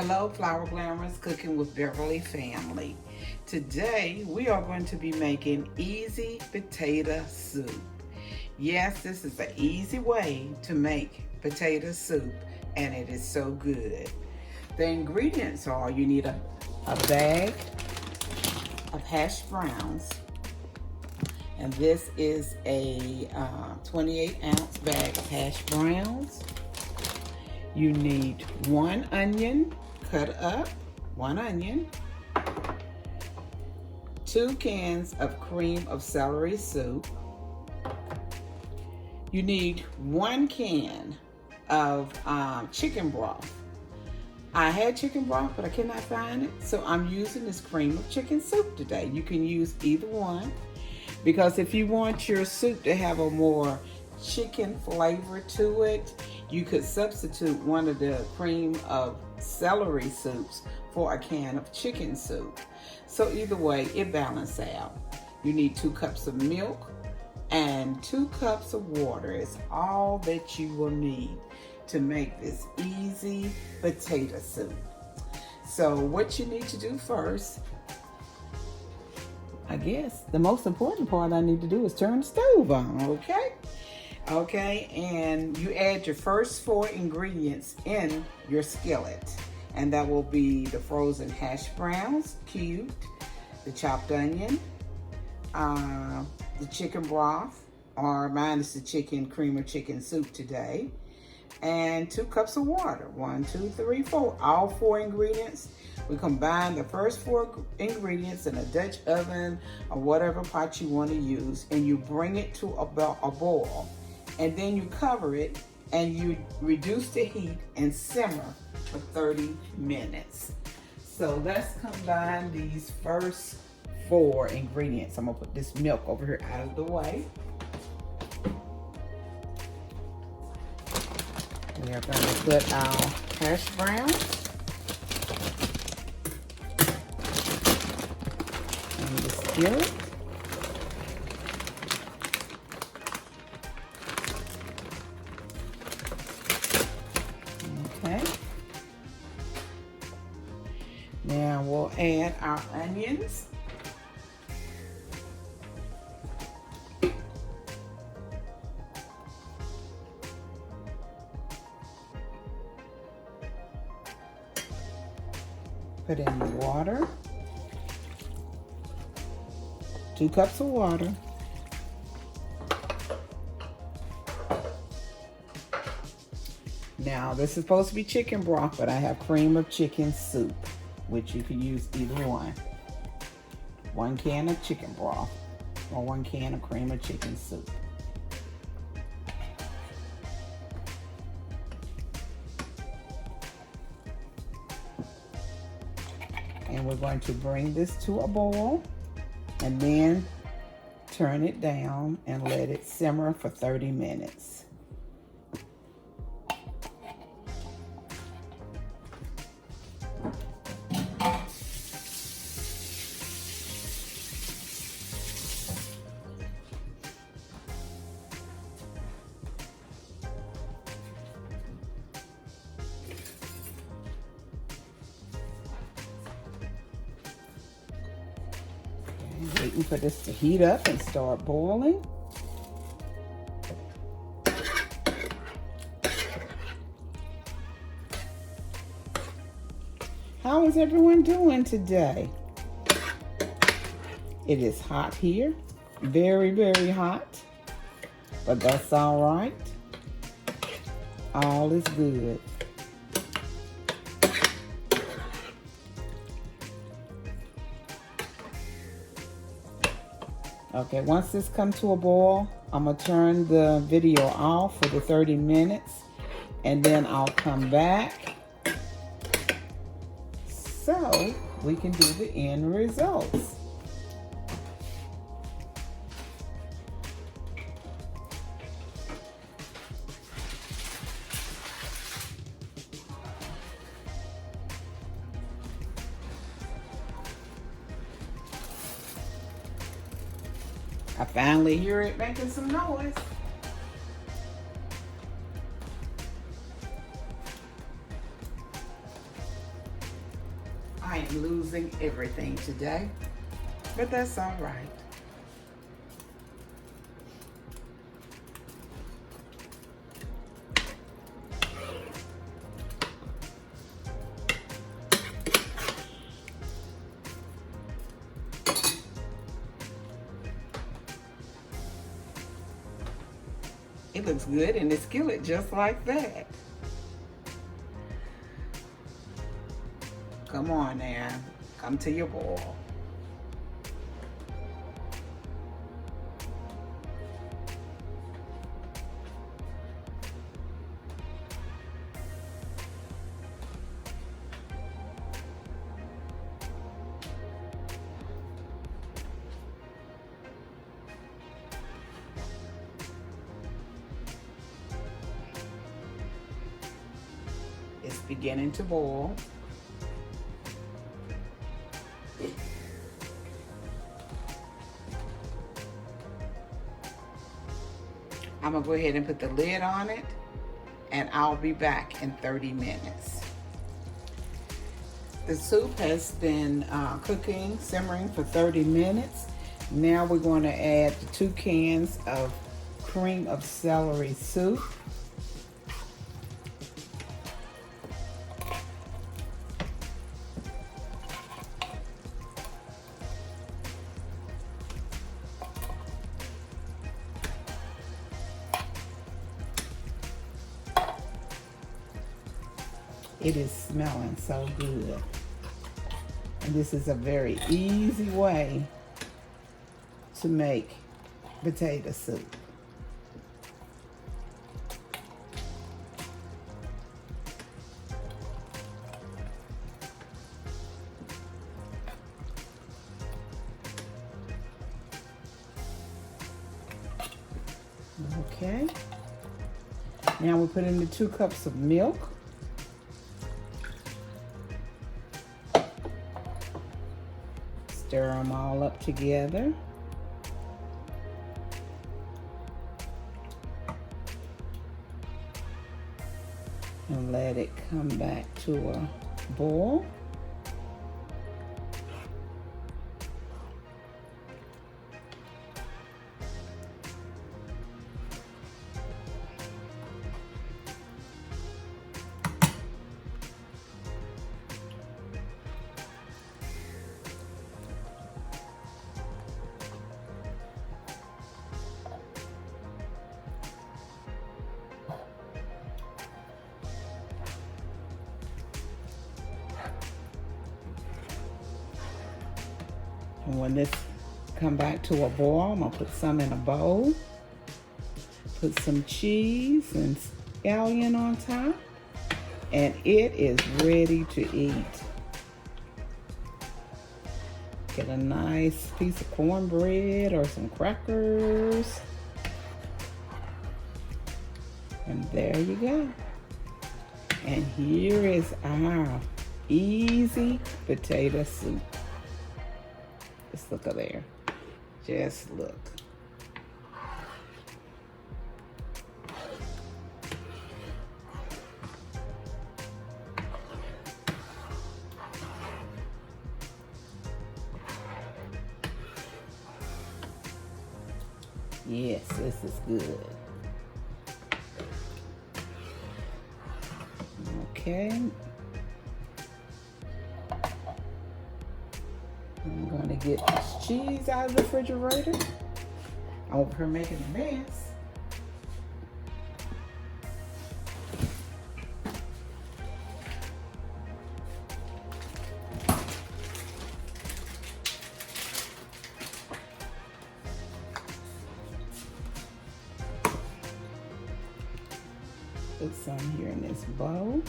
Hello, Flower Glamours Cooking with Beverly family. Today we are going to be making easy potato soup. Yes, this is an easy way to make potato soup, and it is so good. The ingredients are you need a bag of hash browns, and this is a 28-ounce bag of hash browns. You need 1 onion cut up, 1 onion, 2 cans of cream of celery soup. You need 1 can of chicken broth. I had chicken broth, but I could not find it, so I'm using this cream of chicken soup today. You can use either one, because if you want your soup to have a more chicken flavor to it, you could substitute one of the cream of celery soups for a can of chicken soup. So either way, it balances out. You need 2 cups of milk and 2 cups of water. It's all that you will need to make this easy potato soup. So what you need to do first, I guess the most important part I need to do is turn the stove on, okay? Okay, and you add your first 4 ingredients in your skillet, and that will be the frozen hash browns cubed, the chopped onion, the chicken broth, or mine is the chicken cream of chicken soup today, and 2 cups of water. 1, 2, 3, 4. All 4 ingredients. We combine the first 4 ingredients in a Dutch oven or whatever pot you want to use, and you bring it to a boil. And then you cover it and you reduce the heat and simmer for 30 minutes. So let's combine these first 4 ingredients. I'm gonna put this milk over here out of the way. We are gonna put our hash browns in the skillet. Okay. Now we'll add our onions. Put in the water. 2 cups of water. Now, this is supposed to be chicken broth, but I have cream of chicken soup, which you can use either one. 1 can of chicken broth or 1 can of cream of chicken soup. And we're going to bring this to a boil and then turn it down and let it simmer for 30 minutes. Waiting for this to heat up and start boiling. How is everyone doing today? It is hot here, very, very hot, but that's all right. All is good. Okay, once this comes to a boil, I'm gonna turn the video off for the 30 minutes and then I'll come back so we can do the end results. I finally hear it making some noise. I am losing everything today, but that's all right. It looks good in the skillet just like that. Come on now, come to your boil. It's beginning to boil. I'm gonna go ahead and put the lid on it, and I'll be back in 30 minutes. The soup has been cooking, simmering for 30 minutes. Now we're going to add the 2 cans of cream of celery soup. It is smelling so good. And this is a very easy way to make potato soup. Okay. Now we put in the 2 cups of milk. Stir them all up together. And let it come back to a boil. And when this come back to a boil, I'm gonna put some in a bowl. Put some cheese and scallion on top. And it is ready to eat. Get a nice piece of cornbread or some crackers. And there you go. And here is our easy potato soup. Just look up there. Just look. Yes, this is good. Okay. I'm going to get this cheese out of the refrigerator. Over here making a mess. Put some here in this bowl.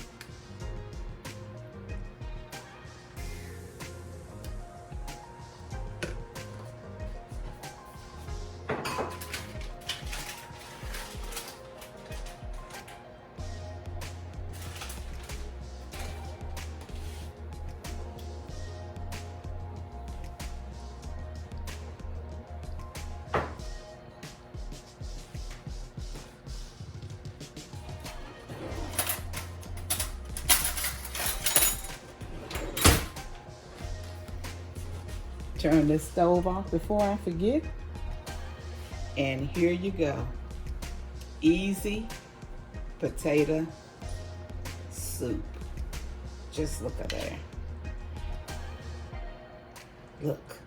turn this stove off before I forget. And here you go. Easy potato soup. Just look at there. Look,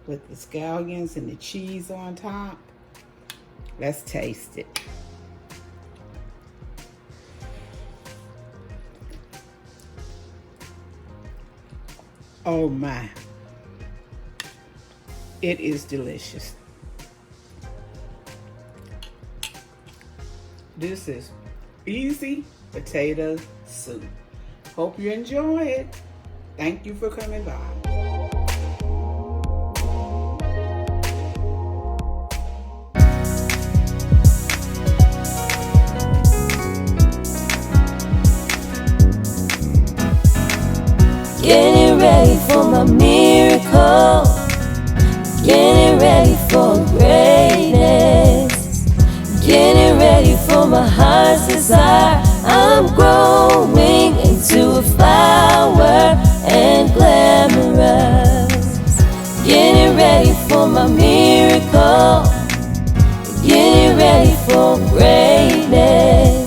with the scallions and the cheese on top. Let's taste it. Oh my. It is delicious. This is easy potato soup. Hope you enjoy it. Thank you for coming by. Getting ready for my miracle, getting ready for greatness, getting ready for my heart's desire. I'm growing into a flower and glamorous. Getting ready for my miracle, getting ready for greatness,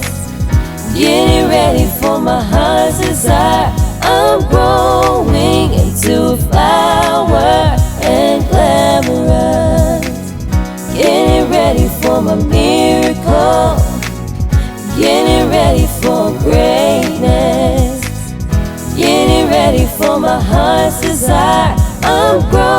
getting ready for my heart's desire. I'm growing into a flower and glamorous. Getting ready for my miracle, getting ready for greatness, getting ready for my heart's desire. I'm growing